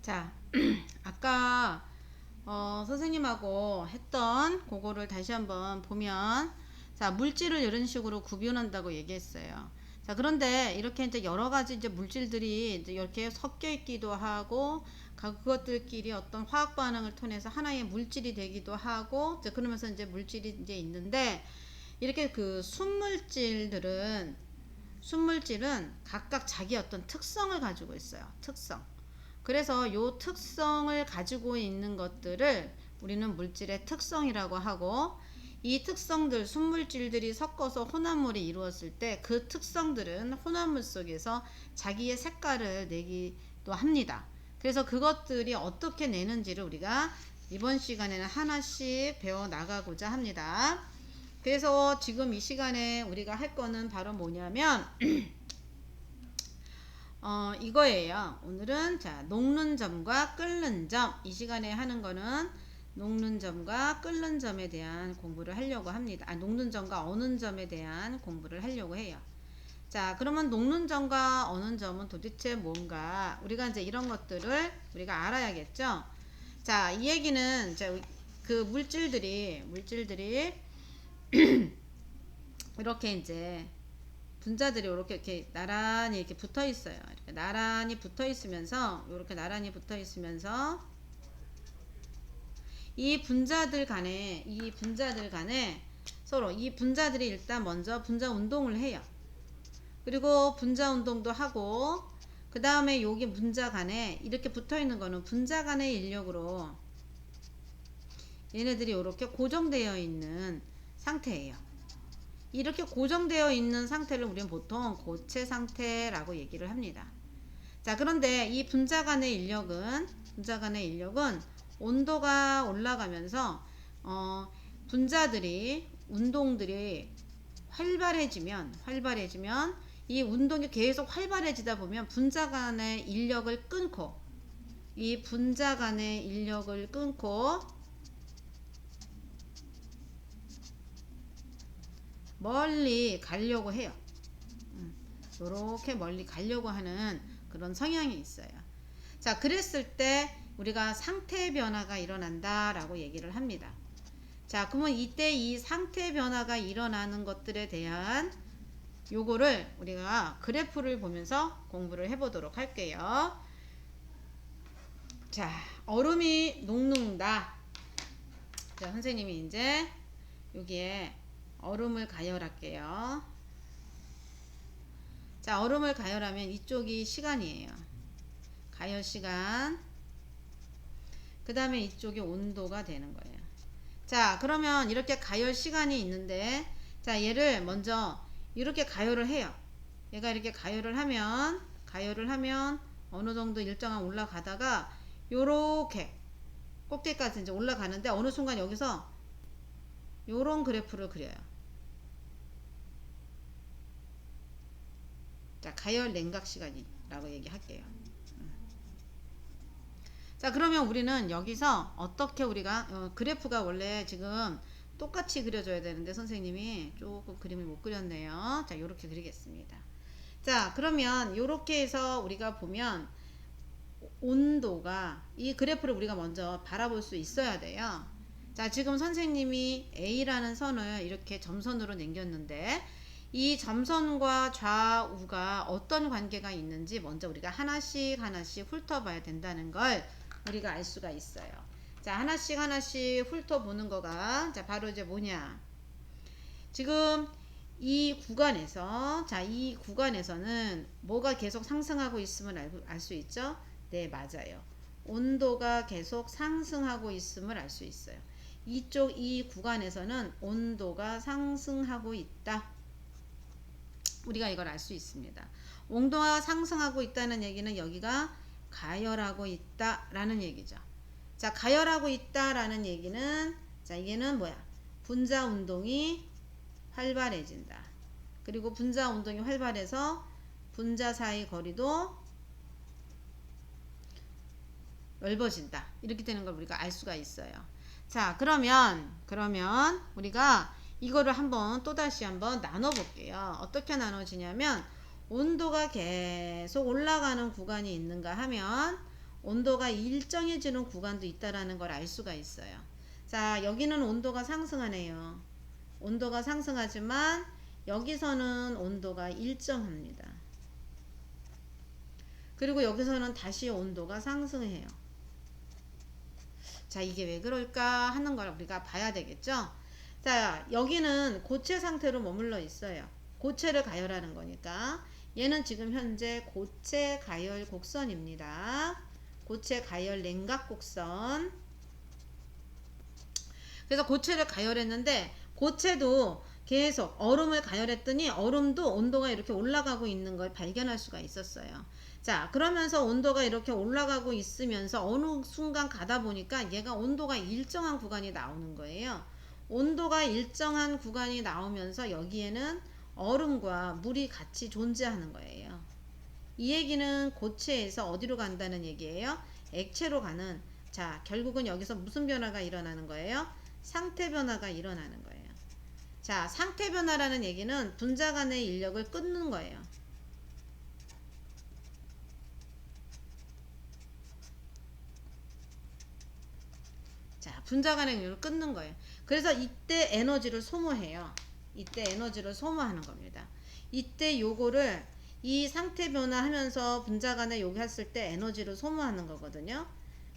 자, 아까 선생님하고 했던 그거를 다시 한번 보면, 자, 물질을 이런 식으로 구분한다고 얘기했어요. 자, 그런데 이렇게 이제 여러 가지 이제 물질들이 이제 이렇게 섞여 있기도 하고, 그것들끼리 어떤 화학 반응을 통해서 하나의 물질이 되기도 하고, 이제 그러면서 이제 물질이 이제 있는데, 이렇게 그 순물질은 각각 자기 어떤 특성을 가지고 있어요. 특성. 그래서 요 특성을 가지고 있는 것들을 우리는 물질의 특성이라고 하고, 이 특성들, 순물질들이 섞어서 혼합물이 이루어졌을 때 그 특성들은 혼합물 속에서 자기의 색깔을 내기도 합니다. 그래서 그것들이 어떻게 내는지를 우리가 이번 시간에는 하나씩 배워 나가고자 합니다. 그래서 지금 이 시간에 우리가 할 거는 바로 뭐냐면 이거예요. 오늘은 자, 녹는 점과 끓는 점. 이 시간에 하는 거는 녹는 점과 끓는 점에 대한 공부를 하려고 합니다. 녹는 점과 어는 점에 대한 공부를 하려고 해요. 자, 그러면 녹는 점과 어는 점은 도대체 뭔가? 우리가 이제 이런 것들을 우리가 알아야겠죠? 자, 이 얘기는 그 물질들이 이렇게 이제 분자들이 이렇게 나란히 이렇게 붙어 있어요. 이렇게 나란히 붙어 있으면서 이 분자들 간에 서로 이 분자들이 일단 먼저 분자 운동을 해요. 그리고 분자 운동도 하고, 그 다음에 여기 분자 간에 이렇게 붙어 있는 거는 분자 간의 인력으로 얘네들이 이렇게 고정되어 있는 상태예요. 이렇게 고정되어 있는 상태를 우리는 보통 고체 상태라고 얘기를 합니다. 자, 그런데 이 분자 간의 인력은 온도가 올라가면서 운동들이 활발해지면 이 운동이 계속 활발해지다 보면 분자 간의 인력을 끊고 멀리 가려고 해요. 이렇게 멀리 가려고 하는 그런 성향이 있어요. 자, 그랬을 때 우리가 상태 변화가 일어난다 라고 얘기를 합니다. 자, 그러면 이때 이 상태 변화가 일어나는 것들에 대한 요거를 우리가 그래프를 보면서 공부를 해보도록 할게요. 자, 얼음이 녹는다. 자, 선생님이 이제 여기에 얼음을 가열할게요. 자, 얼음을 가열하면 이쪽이 시간이에요. 가열 시간. 그 다음에 이쪽이 온도가 되는 거예요. 자, 그러면 이렇게 가열 시간이 있는데, 자, 얘를 먼저 이렇게 가열을 해요. 얘가 이렇게 가열을 하면 어느 정도 일정한 올라가다가 요렇게 꼭대기까지 이제 올라가는데, 어느 순간 여기서 요런 그래프를 그려요. 자, 가열 냉각 시간이라고 얘기할게요. 자, 그러면 우리는 여기서 어떻게 우리가 그래프가 원래 지금 똑같이 그려줘야 되는데 선생님이 조금 그림을 못 그렸네요. 자, 요렇게 그리겠습니다. 자, 그러면 요렇게 해서 우리가 보면 온도가, 이 그래프를 우리가 먼저 바라볼 수 있어야 돼요. 자, 지금 선생님이 A라는 선을 이렇게 점선으로 남겼는데, 이 점선과 좌우가 어떤 관계가 있는지 먼저 우리가 하나씩 훑어봐야 된다는 걸 우리가 알 수가 있어요. 자, 하나씩 훑어보는 거가, 자, 바로 이제 뭐냐. 지금 이 구간에서는 뭐가 계속 상승하고 있음을 알 수 있죠? 네, 맞아요. 온도가 계속 상승하고 있음을 알 수 있어요. 이 구간에서는 온도가 상승하고 있다. 우리가 이걸 알 수 있습니다. 온도가 상승하고 있다는 얘기는 여기가 가열하고 있다라는 얘기죠. 자, 가열하고 있다라는 얘기는, 자, 이게는 뭐야? 분자 운동이 활발해진다. 그리고 분자 운동이 활발해서 분자 사이 거리도 넓어진다. 이렇게 되는 걸 우리가 알 수가 있어요. 자, 그러면 우리가 이거를 또다시 한번 나눠볼게요. 어떻게 나눠지냐면, 온도가 계속 올라가는 구간이 있는가 하면, 온도가 일정해지는 구간도 있다라는 걸 알 수가 있어요. 자, 여기는 온도가 상승하네요. 온도가 상승하지만 여기서는 온도가 일정합니다. 그리고 여기서는 다시 온도가 상승해요. 자, 이게 왜 그럴까 하는 걸 우리가 봐야 되겠죠. 자, 여기는 고체 상태로 머물러 있어요. 고체를 가열하는 거니까. 얘는 지금 현재 고체 가열 곡선입니다. 고체 가열 냉각 곡선. 그래서 고체를 가열했는데 고체도 계속 얼음을 가열했더니 얼음도 온도가 이렇게 올라가고 있는 걸 발견할 수가 있었어요. 자, 그러면서 온도가 이렇게 올라가고 있으면서 어느 순간 가다 보니까 얘가 온도가 일정한 구간이 나오는 거예요. 온도가 일정한 구간이 나오면서 여기에는 얼음과 물이 같이 존재하는 거예요. 이 얘기는 고체에서 어디로 간다는 얘기예요? 액체로 가는. 자, 결국은 여기서 무슨 변화가 일어나는 거예요? 상태 변화가 일어나는 거예요. 자, 상태 변화라는 얘기는 분자 간의 인력을 끊는 거예요. 자, 분자 간의 인력을 끊는 거예요. 그래서 이때 에너지를 소모해요. 이때 에너지를 소모하는 겁니다. 이때 요거를 이 상태 변화하면서 분자 간에 요기 했을 때 에너지를 소모하는 거거든요.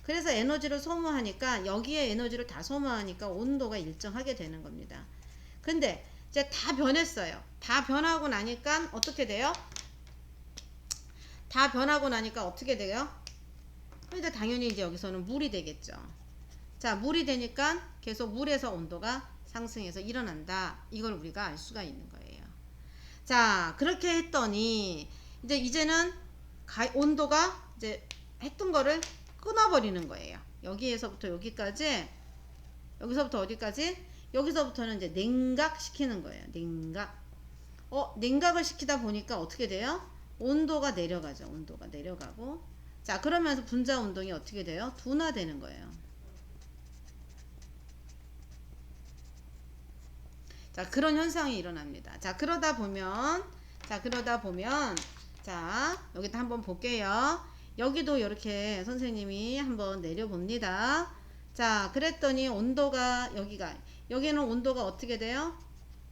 그래서 에너지를 소모하니까 여기에 에너지를 다 소모하니까 온도가 일정하게 되는 겁니다. 근데 이제 다 변했어요. 다 변하고 나니까 어떻게 돼요? 다 변하고 나니까 어떻게 돼요? 이제 당연히 이제 여기서는 물이 되겠죠. 자, 물이 되니까 계속 물에서 온도가 상승해서 일어난다. 이걸 우리가 알 수가 있는 거예요. 자, 그렇게 했더니 이제는 온도가 이제 했던 거를 끊어버리는 거예요. 여기에서부터 여기까지, 여기서부터 어디까지? 여기서부터는 이제 냉각시키는 거예요. 냉각. 냉각을 시키다 보니까 어떻게 돼요? 온도가 내려가죠. 온도가 내려가고. 자, 그러면서 분자 운동이 어떻게 돼요? 둔화되는 거예요. 자, 그런 현상이 일어납니다. 자, 그러다 보면, 자, 여기다 한번 볼게요. 여기도 이렇게 선생님이 한번 내려봅니다. 자, 그랬더니 온도가 여기는 온도가 어떻게 돼요?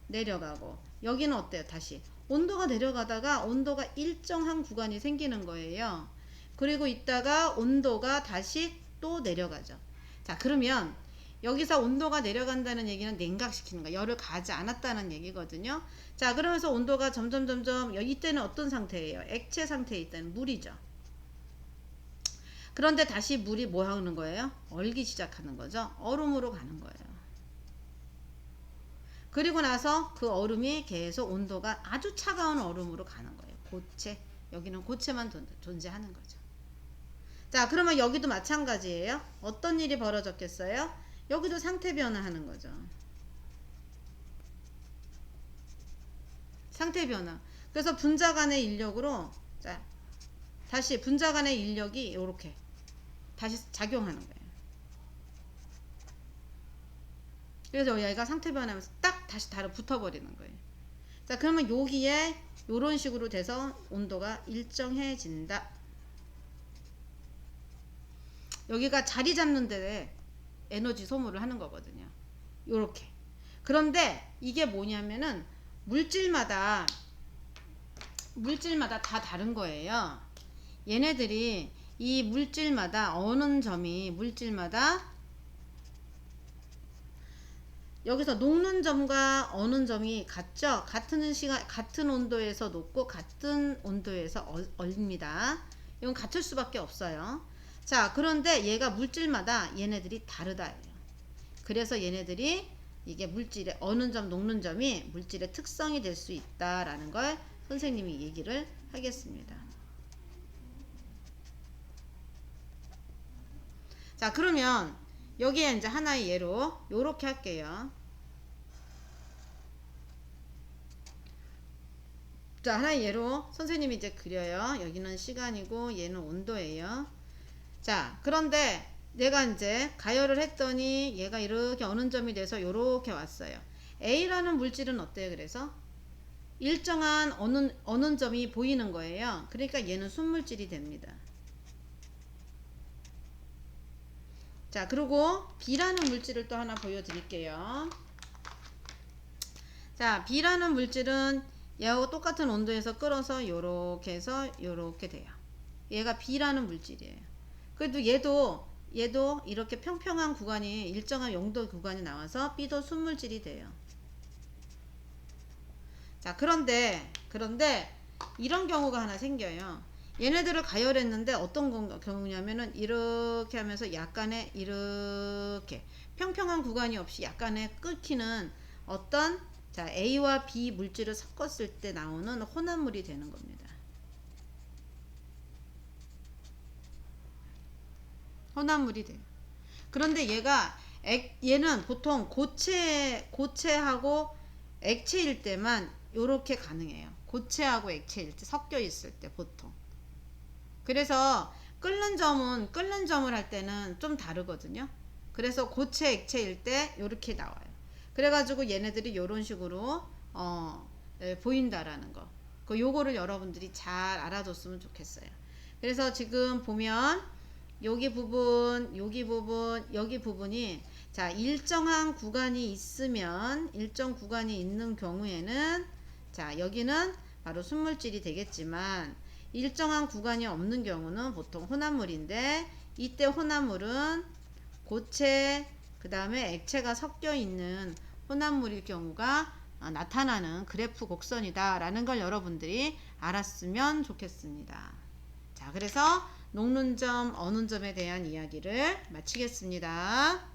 내려가고, 여기는 어때요? 다시 온도가 내려가다가 온도가 일정한 구간이 생기는 거예요. 그리고 있다가 온도가 다시 또 내려가죠. 자, 그러면 여기서 온도가 내려간다는 얘기는 냉각시키는 거, 열을 가하지 않았다는 얘기거든요. 자, 그러면서 온도가 점점 이때는 어떤 상태예요? 액체 상태에 있다는 물이죠. 그런데 다시 물이 뭐 하는 거예요? 얼기 시작하는 거죠. 얼음으로 가는 거예요. 그리고 나서 그 얼음이 계속 온도가 아주 차가운 얼음으로 가는 거예요. 고체. 여기는 고체만 존재하는 거죠. 자, 그러면 여기도 마찬가지예요. 어떤 일이 벌어졌겠어요? 여기도 상태 변화하는 거죠. 상태 변화. 그래서 분자 간의 인력으로, 자, 다시 분자 간의 인력이 이렇게 다시 작용하는 거예요. 그래서 얘가 상태 변화하면서 딱 다시 붙어버리는 거예요. 자, 그러면 여기에 이런 식으로 돼서 온도가 일정해진다. 여기가 자리 잡는 데 에너지 소모를 하는 거거든요. 요렇게. 그런데 이게 뭐냐면은 물질마다 다 다른 거예요. 얘네들이 이 물질마다 어는 점이 여기서 녹는 점과 어는 점이 같죠? 같은 온도에서 녹고 같은 온도에서 얼립니다. 이건 같을 수밖에 없어요. 자, 그런데 얘가 물질마다 얘네들이 다르다. 그래서 얘네들이 이게 물질의 어는 점, 녹는 점이 물질의 특성이 될 수 있다라는 걸 선생님이 얘기를 하겠습니다. 자, 그러면 여기에 이제 하나의 예로 요렇게 할게요. 자, 하나의 예로 선생님이 이제 그려요. 여기는 시간이고 얘는 온도예요. 자, 그런데 내가 이제 가열을 했더니 얘가 이렇게 어는 점이 돼서 요렇게 왔어요. A라는 물질은 어때요? 그래서 일정한 어는, 어는 점이 보이는 거예요. 그러니까 얘는 순물질이 됩니다. 자, 그리고 B라는 물질을 또 하나 보여드릴게요. 자, B라는 물질은 얘하고 똑같은 온도에서 끓어서 요렇게 해서 요렇게 돼요. 얘가 B라는 물질이에요. 그래도 얘도 이렇게 평평한 구간이 일정한 용도 구간이 나와서 B도 순물질이 돼요. 자, 그런데 이런 경우가 하나 생겨요. 얘네들을 가열했는데 어떤 경우냐면은 이렇게 하면서 약간의 이렇게 평평한 구간이 없이 약간의 끓기는 어떤 자 A와 B 물질을 섞었을 때 나오는 혼합물이 되는 겁니다. 혼합물이 돼요. 그런데 얘는 보통 고체하고 액체일 때만 요렇게 가능해요. 고체하고 액체일 때 섞여 있을 때 보통. 그래서 끓는 점을 할 때는 좀 다르거든요. 그래서 고체 액체일 때 요렇게 나와요. 그래가지고 얘네들이 요런 식으로 보인다라는 거. 요거를 여러분들이 잘 알아뒀으면 좋겠어요. 그래서 지금 보면 여기 부분, 여기 부분이 자 일정한 구간이 있으면 일정 구간이 있는 경우에는 자 여기는 바로 순물질이 되겠지만 일정한 구간이 없는 경우는 보통 혼합물인데 이때 혼합물은 고체 그 다음에 액체가 섞여 있는 혼합물일 경우가 나타나는 그래프 곡선이다 라는 걸 여러분들이 알았으면 좋겠습니다. 자, 그래서 녹는 점, 어는 점에 대한 이야기를 마치겠습니다.